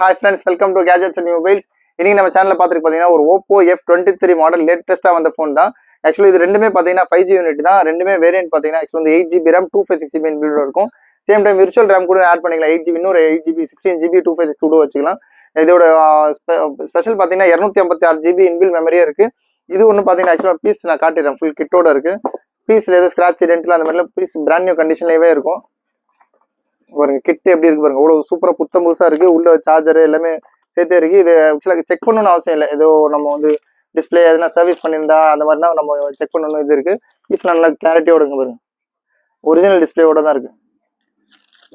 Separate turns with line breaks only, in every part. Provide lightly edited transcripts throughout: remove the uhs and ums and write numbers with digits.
Hi friends, welcome to gadgets and mobiles. இன்னைக்கு நம்ம சேனலில் பார்த்துட்டு பார்த்தீங்கன்னா ஒரு ஓப்போ F23 மாடல் லேட்டஸ்ட்டாக வந்த ஃபோன் தான். ஆக்சுவலி இது ரெண்டுமே பார்த்தீங்கன்னா 5G யூனிட் தான். ரெண்டுமே வேரியன்ட் பார்த்தீங்கன்னா ஆக்சுவலி வந்து 8GB RAM 256GB பில்ட் இருக்கும். சேம் டைம் விர்ச்சுவல் ரேம் கூட ஆட் பண்ணிக்கலாம். 8GB இன்னொரு 8GB 16GB 256 கூட வச்சுக்கலாம். இதோட ஸ்பெஷல் பார்த்தீங்கன்னா 256GB இன்பில் மெமரியே இருக்குது. இது ஒன்று பார்த்தீங்கன்னா ஆக்சுவலாக பீஸ் நான் காட்டிடுறேன். ஃபுல் கிட்டோட இருக்குது. பீஸில் எதுவும் ஸ்க்ராட்ச் டென்ட்டில் அந்த மாதிரிலாம் பீஸ் பிராண்ட் நியூ கண்டிஷன்லேயே இருக்கும். பாருங்க கிட் எப்படி இருக்கு பாருங்க, அவ்வளோ சூப்பராக புத்தம் புதுசாக இருக்குது. உள்ள சார்ஜர் எல்லாமே சேர்த்தே இருக்குது. இது ஆக்சுவலாக செக் பண்ணணும்னு அவசியம் இல்லை. ஏதோ நம்ம வந்து டிஸ்பிளே எதனா சர்வீஸ் பண்ணியிருந்தா அந்த மாதிரினா நம்ம செக் பண்ணணும். இது இருக்குது. பீஸ் நல்லா கிளாரிட்டியோட இருக்கு பாருங்க. ஒரிஜினல் டிஸ்பிளேயோட தான் இருக்குது.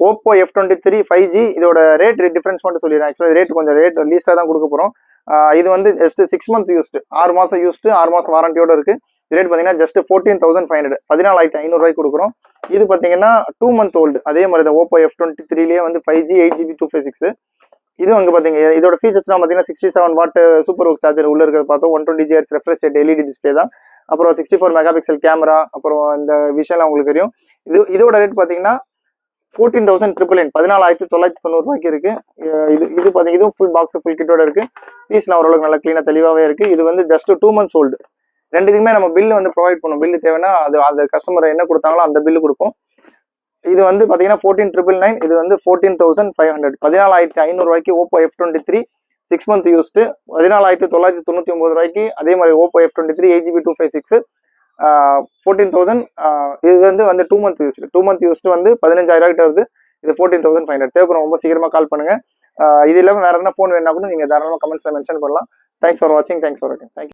Oppo F23 5G. இதோட ரேட் டிஃப்ரென்ஸ் மட்டும் சொல்லிடுறேன். ஆக்சுவலாக ரேட் கொஞ்சம் லீஸ்ட்டாக தான் கொடுக்க போகிறோம். இது வந்து ஜஸ்ட் 6 months யூஸ்டு, 6 மாதம் யூஸ்டு, 6 மாதம் வாரண்டியோட இருக்குது. ரேட் பார்த்தீங்கன்னா ஜஸ்ட் 14,500, 14,500 கொடுக்குறோம். இது பார்த்தீங்கன்னா 2 month ஓல்டு. அதே மாதிரி தான் ஓப்போ F23லேயே வந்து 5G 8GB 256. இது அங்கே பார்த்தீங்க. இதோட ஃபீச்சர்ஸ்லாம் பார்த்தீங்கன்னா 67 வாட் சூப்பர் ஒர்க் சார்ஜர் உள்ள இருக்கிறத பார்த்தோம். 120Hz refresh rate LED display தான். அப்புறம் 64 மெகாபிக்சல் கேமரா. அப்புறம் இந்த விஷயம்லாம் உங்களுக்கு தெரியும். இதோட ரேட் பார்த்தீங்கன்னா 14,999, 14,990 இருக்கு. இது பார்த்தீங்கன்னா இதுவும் ஃபுல் பாக்ஸ் ஃபுல் கிட்டோட இருக்கு. பீஸ்லாம் ஓரளவுக்கு நல்லா க்ளீனாக தெளிவாகவே இருக்கு. இது வந்து ஜஸ்ட் 2 months ஓல்டு. ரெண்டுக்குமே நம்ம பில்லு வந்து ப்ரொவைட் பண்ணுவோம். பில்லு தேவைன்னா அது அந்த கஸ்டமர் என்ன கொடுத்தாங்களோ அந்த பில்லு கொடுப்போம். இது வந்து பார்த்தீங்கன்னா 14,999. இது வந்து 14,500, 14,500 ஓப்போ F23 6 month யூஸ்டு. 14,999. அதே மாதிரி ஓப்போ F23 8GB 256 14,000. இது வந்து 2 month யூஸ்டு. 2 month யூஸ்டு வந்து 15,000 வருது. இது 14,500. தேவைப்படும் ரொம்ப சீக்கிரமாக கால் பண்ணுங்க. இது இல்லாமல் வேற என்ன ஃபோன் வேணா கூட நீங்கள் தாராளமாக கமெண்ட்ஸில் மென்ஷன் பண்ணலாம். தேங்க்ஸ் ஃபார் வாட்சிங். தேங்க்ஸ் ஃபார் வாட்சிங். தேங்க்யூ.